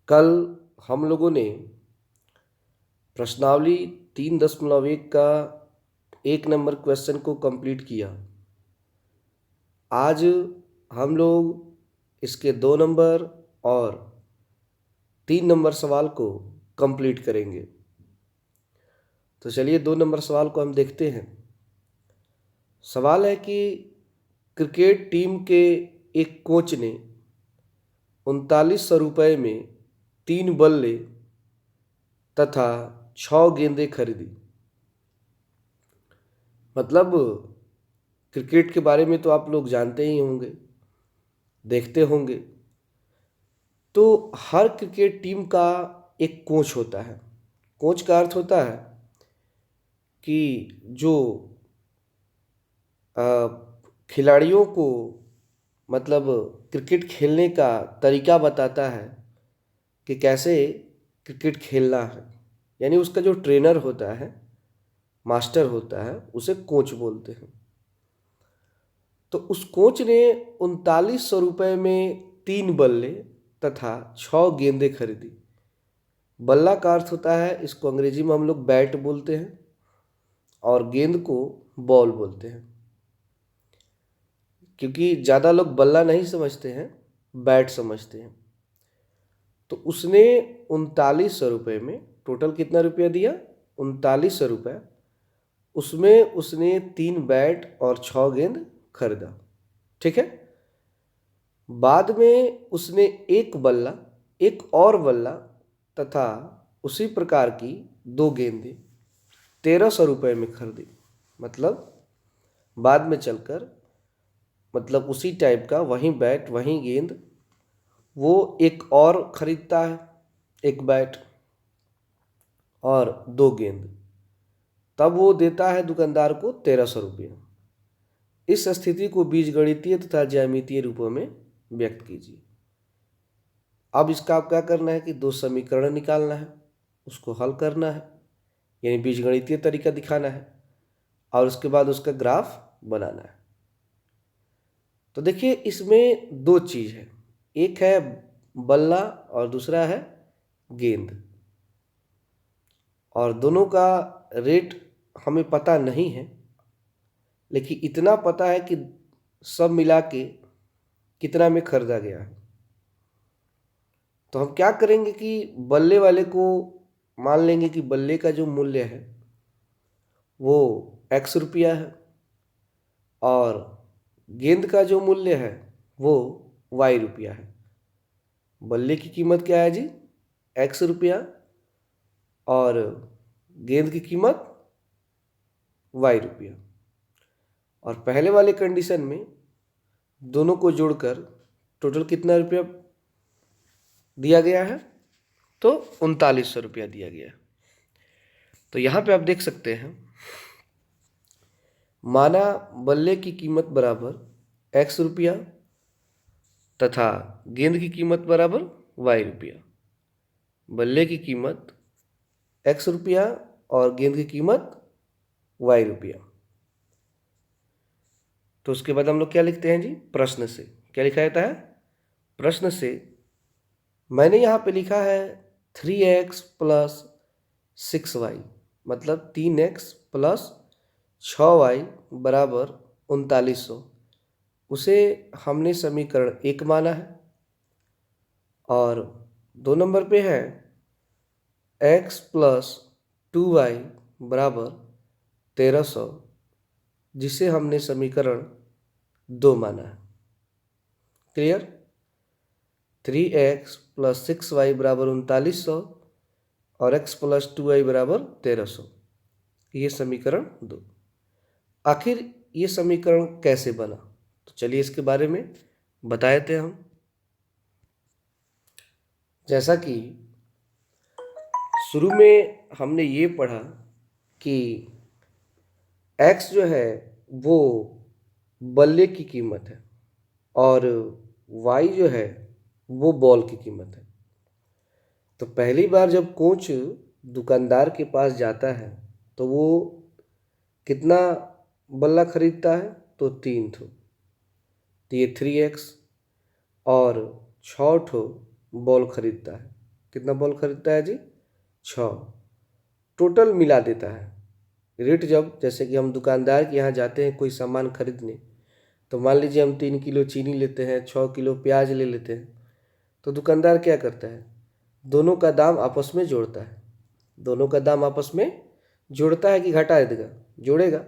कल हम लोगों ने प्रश्नावली 3.1 का 1 नंबर क्वेश्चन को कंप्लीट किया। आज हम लोग इसके 2 नंबर और 3 नंबर सवाल को कंप्लीट करेंगे। तो चलिए 2 नंबर सवाल को हम देखते हैं। सवाल है कि क्रिकेट टीम के एक कोच ने 3900 रुपये में 3 बल्ले तथा 6 गेंदें खरीदी। मतलब क्रिकेट के बारे में तो आप लोग जानते ही होंगे, देखते होंगे। तो हर क्रिकेट टीम का एक कोच होता है। कोच का अर्थ होता है कि जो खिलाड़ियों को मतलब क्रिकेट खेलने का तरीका बताता है कि कैसे क्रिकेट खेलना है। यानी उसका जो ट्रेनर होता है, मास्टर होता है, उसे कोच बोलते हैं। तो उस कोच ने 3900 रुपये में 3 बल्ले तथा 6 गेंदें खरीदी। बल्ला का अर्थ होता है, इसको अंग्रेजी में हम लोग बैट बोलते हैं और गेंद को बॉल बोलते हैं। क्योंकि ज़्यादा लोग बल्ला नहीं समझते हैं, बैट समझते हैं। तो उसने 3900 रुपये में टोटल कितना रुपया दिया? 3900 रुपये। उसमें उसने 3 बैट और 6 गेंद खरीदा। ठीक है। बाद में उसने एक बल्ला, एक और बल्ला तथा उसी प्रकार की 2 गेंदें 1300 रुपये में खरीदी। मतलब बाद में चलकर मतलब उसी टाइप का वही बैट, वही गेंद, वो एक और खरीदता है, एक बैट और 2 गेंद। तब वो देता है दुकानदार को 1300 रुपये। इस स्थिति को बीजगणितीय तथा ज्यामितीय रूपों में व्यक्त कीजिए। अब इसका आप क्या करना है कि 2 समीकरण निकालना है, उसको हल करना है, यानी बीजगणितीय तरीका दिखाना है और उसके बाद उसका ग्राफ बनाना है। तो देखिए इसमें 2 चीज़ है, एक है बल्ला और दूसरा है गेंद। और दोनों का रेट हमें पता नहीं है, लेकिन इतना पता है कि सब मिला के कितना में खरीदा गया है। तो हम क्या करेंगे कि बल्ले वाले को मान लेंगे कि बल्ले का जो मूल्य है वो x रुपया है और गेंद का जो मूल्य है वो y रुपया है। बल्ले की कीमत क्या है जी? x रुपया और गेंद की कीमत y रुपया। और पहले वाले कंडीशन में दोनों को जोड़कर टोटल कितना रुपया दिया गया है? तो 3900 रुपया दिया गया। तो यहाँ पे आप देख सकते हैं, माना बल्ले की कीमत बराबर x रुपया तथा गेंद की कीमत बराबर y रुपया। बल्ले की कीमत x रुपया और गेंद की कीमत y रुपया। तो उसके बाद हम लोग क्या लिखते हैं जी? प्रश्न से क्या लिखा जाता है? प्रश्न से मैंने यहाँ पे लिखा है 3x प्लस 6y, मतलब 3x प्लस 6y बराबर 3900। उसे हमने समीकरण 1 माना है। और 2 नंबर पे है x प्लस 2y बराबर 1300, जिसे हमने समीकरण 2 माना है। क्लियर? 3x प्लस 6y बराबर 3900 और x प्लस 2y बराबर 1300, ये समीकरण 2। आखिर ये समीकरण कैसे बना? तो चलिए इसके बारे में बताए थे हम। जैसा कि शुरू में हमने ये पढ़ा कि x जो है वो बल्ले की कीमत है और y जो है वो बॉल की कीमत है। तो पहली बार जब कोच दुकानदार के पास जाता है तो वो कितना बल्ला खरीदता है? तो 3 ठो। तो ये 3x और 6 ठो बॉल खरीदता है। कितना बॉल खरीदता है जी? 6। टोटल मिला देता है। रेट जब जैसे कि हम दुकानदार के यहाँ जाते हैं कोई सामान खरीदने, तो मान लीजिए हम 3 किलो चीनी लेते हैं, 6 किलो प्याज ले लेते हैं, तो दुकानदार क्या करता है? दोनों का दाम आपस में जोड़ता है। दोनों का दाम आपस में जोड़ता है कि घटा देगा? जोड़ेगा।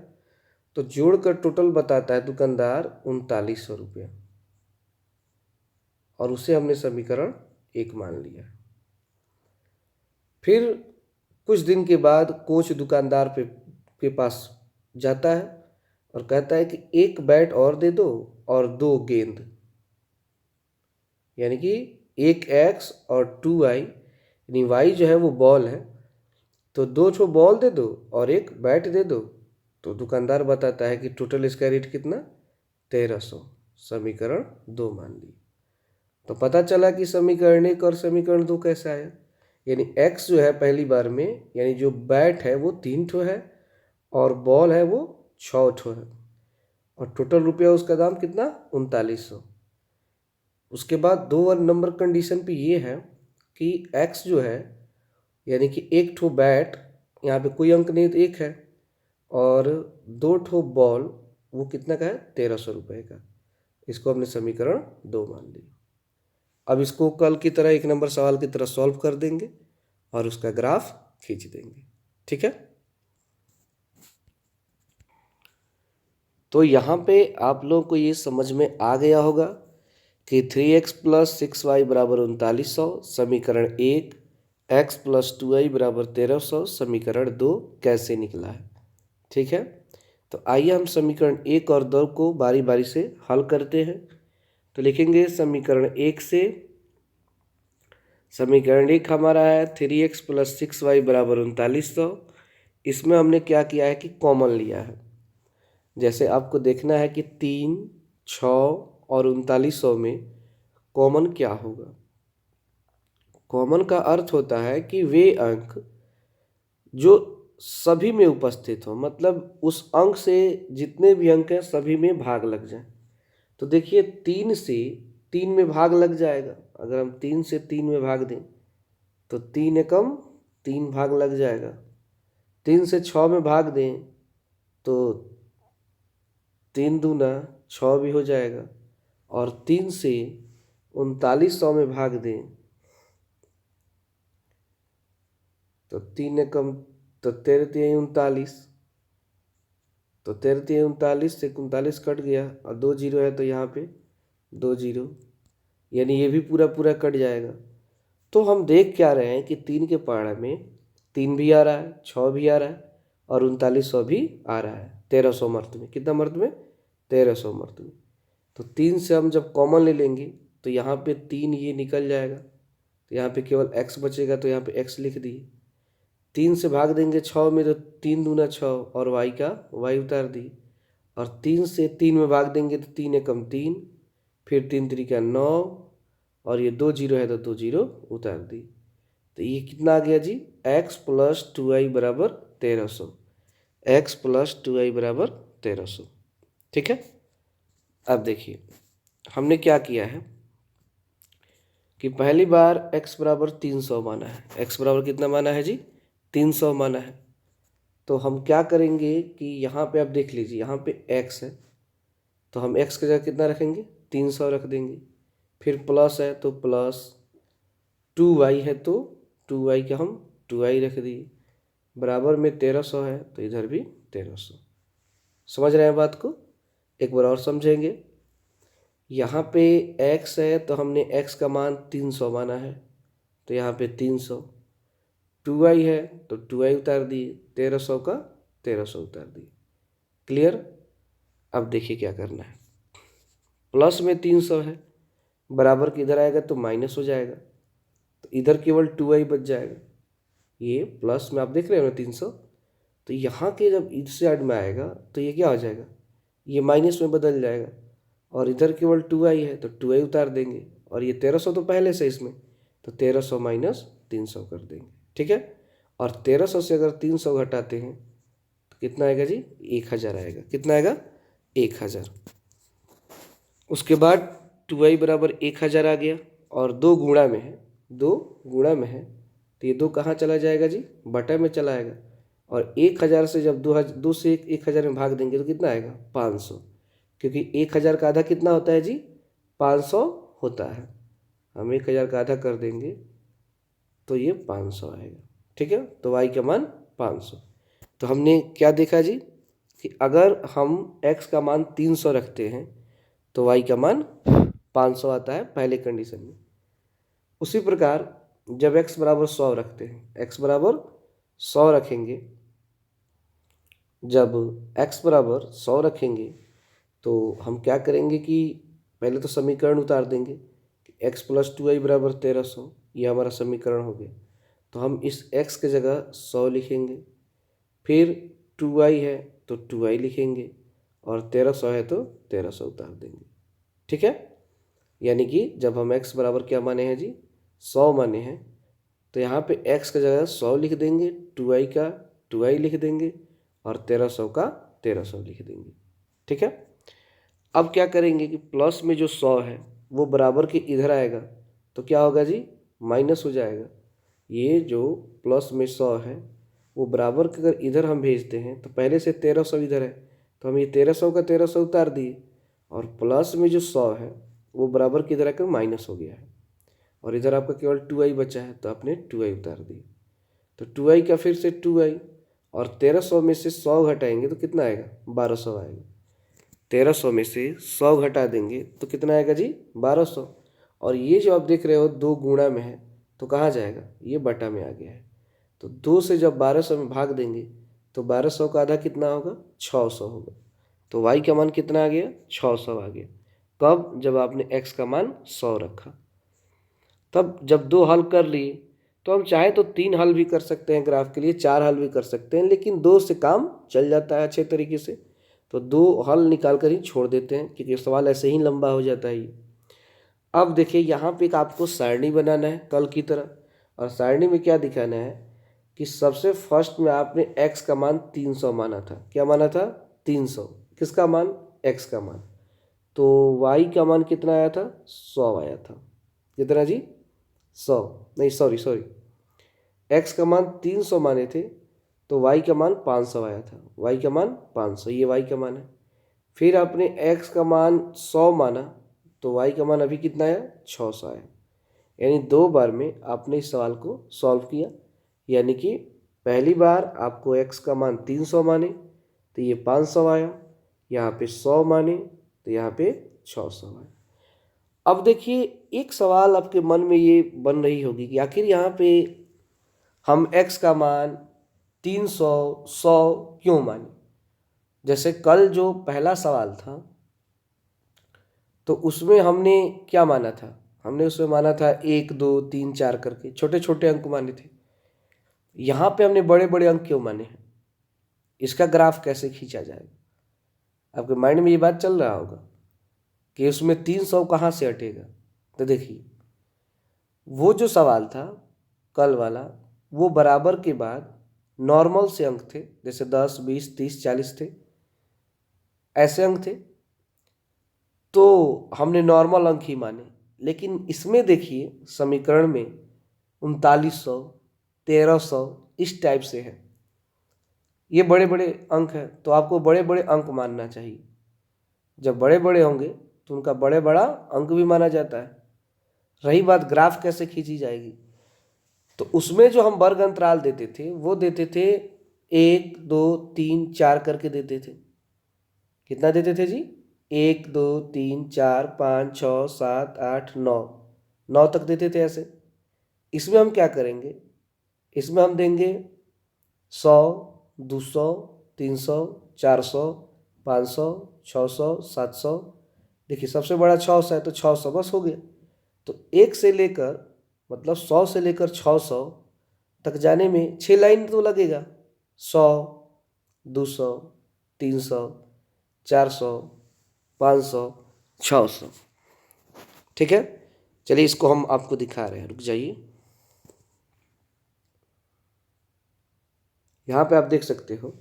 तो जोड़कर टोटल बताता है दुकानदार 3900 रुपया, और उसे हमने समीकरण 1 मान लिया। फिर कुछ दिन के बाद कोच दुकानदार के पास जाता है और कहता है कि एक बैट और दे दो और 2 गेंद, यानी कि एक एक्स और 2y, यानी y जो है वो बॉल है, तो 2 ठो बॉल दे दो और एक बैट दे दो। तो दुकानदार बताता है कि टोटल इसका रेट कितना? 1300। समीकरण 2 मान ली। तो पता चला कि समीकरण 1 और समीकरण 2 कैसे आया। यानी x जो है पहली बार में, यानी जो बैट है वो 3 ठो है और बॉल है वो 6 ठो है, और टोटल रुपया उसका दाम कितना? 3900। उसके बाद 2 नंबर कंडीशन पे ये है कि x जो है, यानी कि एक ठो बैट, यहाँ पे कोई अंक नहीं तो एक है, और 2 ठो बॉल, वो कितना का है? 1300 रुपये का। इसको हमने समीकरण 2 मान ली। अब इसको कल की तरह 1 नंबर सवाल की तरह सॉल्व कर देंगे और उसका ग्राफ खींच देंगे। ठीक है, तो यहाँ पे आप लोगों को ये समझ में आ गया होगा कि 3x + 6y = 3900, समीकरण 1, x + 2y = 1300, समीकरण 2 कैसे निकला है। ठीक है, तो आइए हम समीकरण 1 और 2 को बारी बारी से हल करते हैं। तो लिखेंगे समीकरण 1 से, समीकरण 1 हमारा है 3x + 6y = 3900। इसमें हमने क्या किया है कि कॉमन लिया है। जैसे आपको देखना है कि 3, 6 और 3900 में कॉमन क्या होगा। कॉमन का अर्थ होता है कि वे अंक जो सभी में उपस्थित हो, मतलब उस अंक से जितने भी अंक हैं सभी में भाग लग जाए। तो देखिए 3 से 3 में भाग लग जाएगा। अगर हम 3 से 3 में भाग दें तो 3 एकम 3 भाग लग जाएगा। 3 से 6 में भाग दें तो 3 दूना 6 भी हो जाएगा, और 3 से 3900 में भाग दें तो 3 एकम तो 13 तिहाई 39, तो 13 तिहाई 39 से 39 कट गया और 2 जीरो है तो यहाँ पे 2 जीरो, यानी ये भी पूरा पूरा कट जाएगा। तो हम देख क्या रहे हैं कि 3 के पहाड़ में 3 भी आ रहा है, 6 भी आ रहा है और 3900 भी आ रहा है। 1300 मर्द में, कितना मर्द में? 1300 मर्द में। तो 3 से हम जब कॉमन ले लेंगे तो यहाँ पे 3 ये निकल जाएगा, तो यहाँ पे केवल x बचेगा, तो यहाँ पे x लिख दिए। 3 से भाग देंगे 6 में तो 3 दूना 6 और y का y उतार दिए, और 3 से 3 में भाग देंगे तो 3 एकम 3, फिर 3 त्रिका 9, और ये 2 जीरो है तो 2 जीरो उतार दी। तो ये कितना आ गया जी? x + 2y = 1300। x + 2y = 1300। ठीक है, अब देखिए हमने क्या किया है कि पहली बार x = 300 माना है। x बराबर कितना माना है जी? 300 माना है। तो हम क्या करेंगे कि यहाँ पे आप देख लीजिए, यहाँ पे x है तो हम x की जगह कितना रखेंगे? 300 रख देंगे। फिर प्लस है तो प्लस, 2y है तो 2y का हम 2y रख दिए, बराबर में 1300 है तो इधर भी 1300। समझ रहे हैं बात को? एक बार और समझेंगे। यहाँ पे x है तो हमने x का मान 300 माना है, तो यहाँ पे 300। 2y है तो 2y उतार दिए, 1300 का 1300 उतार दिए। क्लियर? अब देखिए क्या करना है। प्लस में 300 है, बराबर किधर आएगा तो माइनस हो जाएगा, तो इधर केवल 2y बच जाएगा। ये प्लस में आप देख रहे हो ना 300, तो यहाँ के जब इस साइड में आएगा तो ये क्या हो जाएगा? ये माइनस में बदल जाएगा, और इधर केवल 2y है तो 2y उतार देंगे, और ये 1300 तो पहले से इसमें, तो 1300 - 300 कर देंगे। ठीक है, और 1300 से अगर 300 घटाते हैं तो कितना आएगा जी? 1000 आएगा। कितना आएगा? 1000। उसके बाद 2y = 1000 आ गया, और 2 गुणा में है 2 गुणा में है तो ये 2 कहाँ चला जाएगा जी, बटा में चला आएगा। और 1000 से जब 2 से 1000 में भाग देंगे तो कितना आएगा, 500, क्योंकि 1000 का आधा कितना होता है जी, 500 होता है। हम 1000 का आधा कर देंगे तो ये 500 आएगा। ठीक है, तो y का मान 500। तो हमने क्या देखा जी कि अगर हम x का मान 300 रखते हैं तो y का मान 500 आता है पहले कंडीशन में। उसी प्रकार जब x बराबर 100 रखते हैं, x बराबर 100 रखेंगे, जब x बराबर 100 रखेंगे तो हम क्या करेंगे कि पहले तो समीकरण उतार देंगे कि x + 2y बराबर 1300, ये हमारा समीकरण हो गया। तो हम इस x की जगह 100 लिखेंगे, फिर 2y है तो 2y लिखेंगे, और 1300 है तो 1300 उतार देंगे। ठीक है, यानी कि जब हम x बराबर क्या माने हैं जी, 100 माने हैं, तो यहाँ पे x की जगह 100 लिख देंगे, 2y का 2y लिख देंगे, और 1300 का 1300 लिख देंगे। ठीक है, अब क्या करेंगे कि प्लस में जो 100 है वो बराबर के इधर आएगा तो क्या होगा जी, माइनस हो जाएगा। ये जो प्लस में 100 है वो बराबर के अगर इधर हम भेजते हैं तो पहले से 1300 इधर है तो हम ये 1300 का 1300 उतार दिए, और प्लस में जो 100 है वो बराबर के इधर आकर माइनस हो गया है, और इधर आपका केवल 2y बचा है तो आपने 2y उतार दिए। तो 2y का फिर से 2y, और 1300 में से 100 घटाएंगे तो कितना आएगा, 1200 आएगा। 1300 में से 100 घटा देंगे तो कितना आएगा जी, 1200। और ये जो आप देख रहे हो 2 गुणा में है तो कहाँ जाएगा, ये बटा में आ गया है। तो 2 से जब 1200 में भाग देंगे तो 1200 का आधा कितना होगा, 600 होगा। तो y का मान कितना आ गया, 600 आ गया। कब, जब आपने x का मान 100 रखा। तब जब 2 हल कर लिए तो हम चाहे तो 3 हल भी कर सकते हैं ग्राफ के लिए, 4 हल भी कर सकते हैं, लेकिन 2 से काम चल जाता है अच्छे तरीके से। तो 2 हल निकाल कर ही छोड़ देते हैं क्योंकि सवाल ऐसे ही लंबा हो जाता है ये। अब देखिए यहाँ पे एक आपको सारणी बनाना है कल की तरह, और सारणी में क्या दिखाना है कि सबसे फर्स्ट में आपने x का मान 300 माना था। क्या माना था, 300। किसका मान, x का मान। तो y का मान कितना आया था, 100 आया था। कितना जी, 100 नहीं, सॉरी, x का मान 300 माने थे तो y का मान 500 आया था। y का मान 500, ये y का मान है। फिर आपने x का मान 100 माना तो y का मान अभी कितना आया, 600 आया। यानी 2 बार में आपने इस सवाल को सॉल्व किया। यानी कि पहली बार आपको x का मान 300 माने तो ये 500 आया, यहाँ पे 100 माने तो यहाँ पे 600 आया। अब देखिए एक सवाल आपके मन में ये बन रही होगी कि आखिर यहाँ पे हम x का मान 300 100 क्यों माने। जैसे कल जो पहला सवाल था तो उसमें हमने क्या माना था, हमने उसमें माना था 1 2 3 4 करके छोटे छोटे अंक माने थे। यहाँ पे हमने बड़े बड़े अंक क्यों माने हैं, इसका ग्राफ कैसे खींचा जाएगा। आपके माइंड में ये बात चल रहा होगा कि उसमें 300 कहाँ से हटेगा। तो देखिए वो जो सवाल था कल वाला वो बराबर के बाद नॉर्मल से अंक थे, जैसे 10 20 30 40 थे, ऐसे अंक थे, तो हमने नॉर्मल अंक ही माने। लेकिन इसमें देखिए समीकरण में 3900 1300 इस टाइप से है, ये बड़े बड़े अंक हैं तो आपको बड़े बड़े अंक मानना चाहिए। जब बड़े बड़े होंगे तो उनका बड़े बड़ा अंक भी माना जाता है। रही बात ग्राफ कैसे खींची जाएगी, तो उसमें जो हम वर्ग अंतराल देते थे वो देते थे 1 2 3 4 करके देते थे। कितना देते थे जी, 1 2 3 4 5 6 7 8 9, 9 तक देते थे ऐसे। इसमें हम क्या करेंगे, इसमें हम देंगे 100 200 300 400 500 600 700। देखिए सबसे बड़ा 600 है तो 600 बस हो गया। तो 1 से लेकर मतलब 100 से लेकर 600 तक जाने में 6 लाइन तो लगेगा, 100 200 300 400 500 600। ठीक है, चलिए इसको हम आपको दिखा रहे हैं, रुक जाइए। यहाँ पे आप देख सकते हो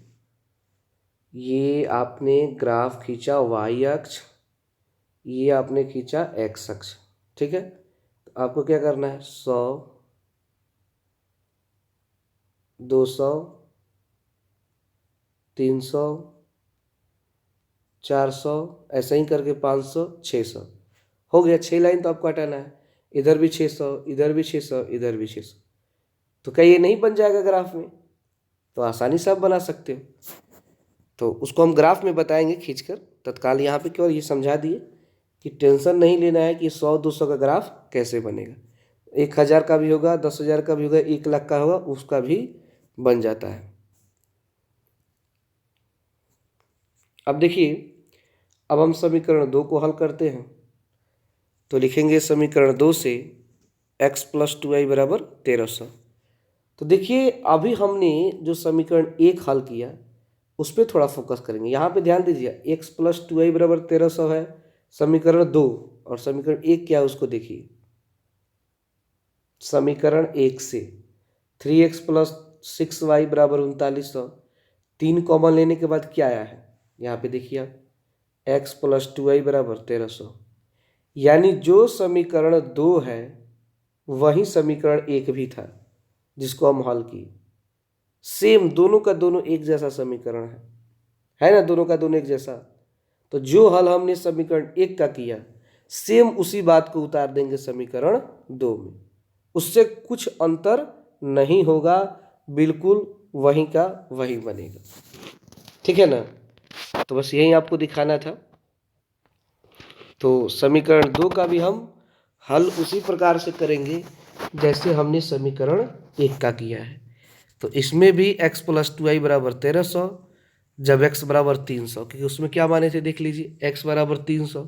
ये आपने ग्राफ खींचा y अक्ष, ये आपने खींचा x अक्ष। ठीक है, तो आपको क्या करना है, 100, 200, 300, 400, ऐसा ही करके 500, 600 हो गया। 6 लाइन तो आपको हटाना है, इधर भी 600, इधर भी 600, इधर भी 600। तो क्या ये नहीं बन जाएगा ग्राफ में? तो आसानी से आप बना सकते हो। तो उसको हम ग्राफ में बताएंगे खींचकर। तत्काल यहाँ पे केवल ये समझा दिए कि टेंशन नहीं लेना है कि 100-200 का ग्राफ कैसे बनेगा। 1000 का भी होगा, 10,000 का भी होगा, 1 लाख का होगा, उसका भी बन जाता है। अब देखिए, अब हम समीकरण 2 को हल करते हैं। तो लिखेंगे समीकरण 2 से x + 2y = 1300। तो देखिए, अभी हमने जो समीकरण 1 हल किया उस पर थोड़ा फोकस करेंगे। यहाँ पे ध्यान दीजिए, x + 2y = 1300 है समीकरण 2, और समीकरण 1 क्या है उसको देखिए। समीकरण 1 से 3x + 6y = 3900, 3 कॉमन लेने के बाद क्या आया है, यहाँ पे देखिए आप, x + 2y = 1300। यानी जो समीकरण 2 है वही समीकरण 1 भी था जिसको हम हल किए। सेम, दोनों का दोनों एक जैसा समीकरण है ना, दोनों का दोनों एक जैसा। तो जो हल हमने समीकरण 1 का किया, सेम उसी बात को उतार देंगे समीकरण 2 में। उससे कुछ अंतर नहीं होगा, बिल्कुल वही का वही बनेगा। ठीक है ना? तो बस यही आपको दिखाना था। तो समीकरण 2 का भी हम हल उसी प्रकार से करेंगे जैसे हमने समीकरण 1 का किया है। तो इसमें भी x + 2y = 1300, जब x = 300, क्योंकि उसमें क्या माने थे देख लीजिए, x = 300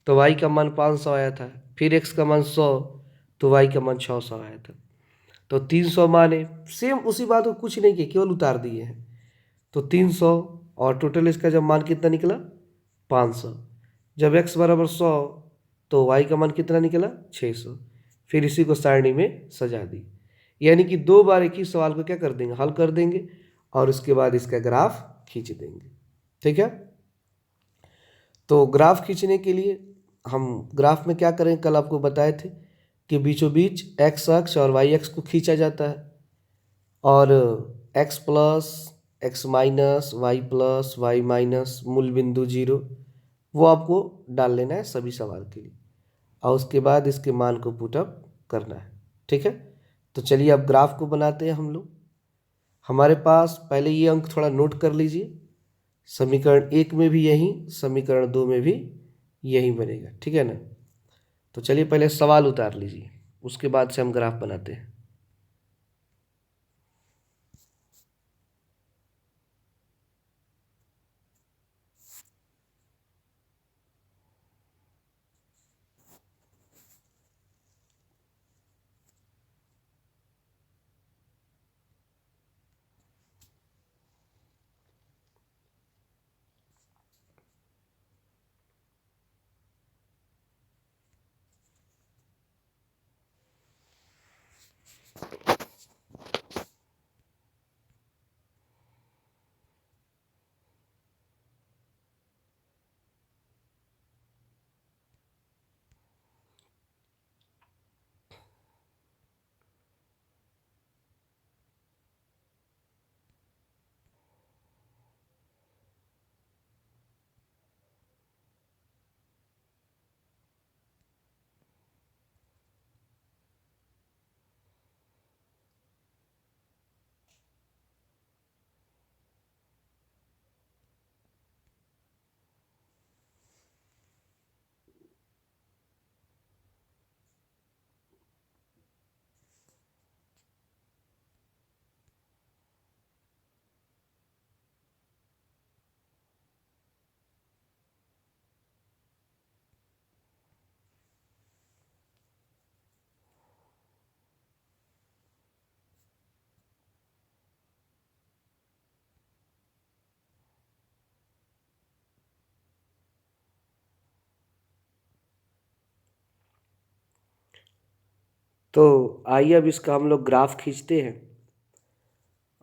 तो y का मान 500 आया था, फिर x का मान 100 तो y का मान 600 आया था। तो 300 माने, सेम उसी बात को कुछ नहीं किया, केवल उतार दिए हैं। तो 300, और टोटल इसका जब मान कितना निकला, 500। जब x = 100 तो y का मान कितना निकला, 600। फिर इसी को सारणी में सजा दी। यानी कि 2 बार एक ही सवाल को क्या कर देंगे, हल कर देंगे, और उसके बाद इसका ग्राफ खींच देंगे। ठीक है? तो ग्राफ खींचने के लिए हम ग्राफ में क्या करें, कल आपको बताए थे कि बीचों बीच x अक्ष और y अक्ष को खींचा जाता है, और x + x - y + y - मूल बिंदु 0 वो आपको डाल लेना है सभी सवाल के लिए, और उसके बाद इसके मान को पुटअप करना है। ठीक है? तो चलिए अब ग्राफ को बनाते हैं हम लोग। हमारे पास पहले ये अंक थोड़ा नोट कर लीजिए, समीकरण 1 में भी यही, समीकरण 2 में भी यही बनेगा। ठीक है ना? तो चलिए पहले सवाल उतार लीजिए, उसके बाद से हम ग्राफ बनाते हैं। तो आइए अब इसका हम लोग ग्राफ खींचते हैं।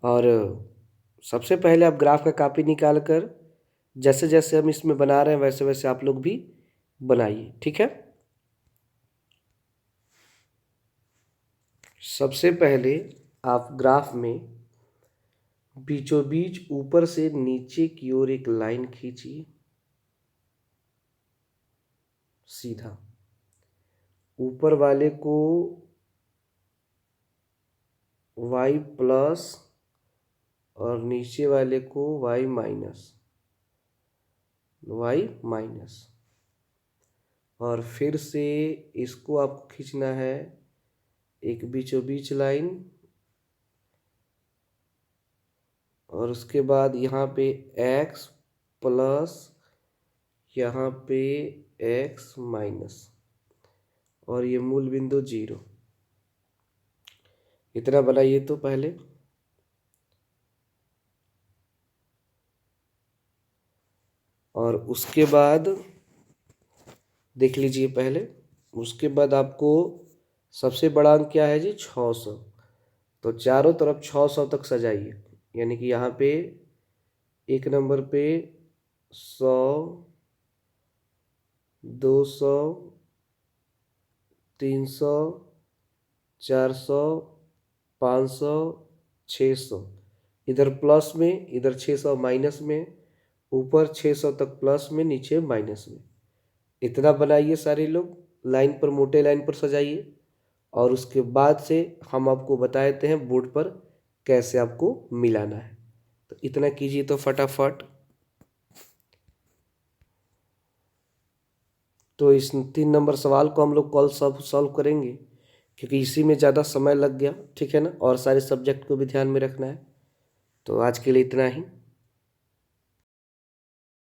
और सबसे पहले आप ग्राफ का कॉपी निकाल कर जैसे जैसे हम इसमें बना रहे हैं वैसे वैसे आप लोग भी बनाइए। ठीक है? सबसे पहले आप ग्राफ में बीचों बीच ऊपर से नीचे की ओर एक लाइन खींचिए, सीधा। ऊपर वाले को y प्लस और नीचे वाले को y माइनस, और फिर से इसको आपको खींचना है एक बीचों बीच लाइन, और उसके बाद यहाँ पे x प्लस, यहाँ पे x माइनस, और ये मूल बिंदु 0। इतना बनाइए तो पहले। और उसके बाद देख लीजिए पहले, उसके बाद आपको सबसे बड़ा अंक क्या है जी, 600। तो चारों तरफ 600 तक सजाइए, यानी कि यहाँ पे एक नंबर पे 100, 200, 300, 400, 500, 600, इधर प्लस में, इधर 600 माइनस में, ऊपर 600 तक प्लस में, नीचे माइनस में। इतना बनाइए सारे लोग, लाइन पर, मोटे लाइन पर सजाइए। और उसके बाद से हम आपको बता देते हैं बोर्ड पर कैसे आपको मिलाना है। तो इतना कीजिए तो फटाफट। तो इस 3 नंबर सवाल को हम लोग कल सॉल्व करेंगे, क्योंकि इसी में ज़्यादा समय लग गया, ठीक है ना। और सारे सब्जेक्ट को भी ध्यान में रखना है। तो आज के लिए इतना ही।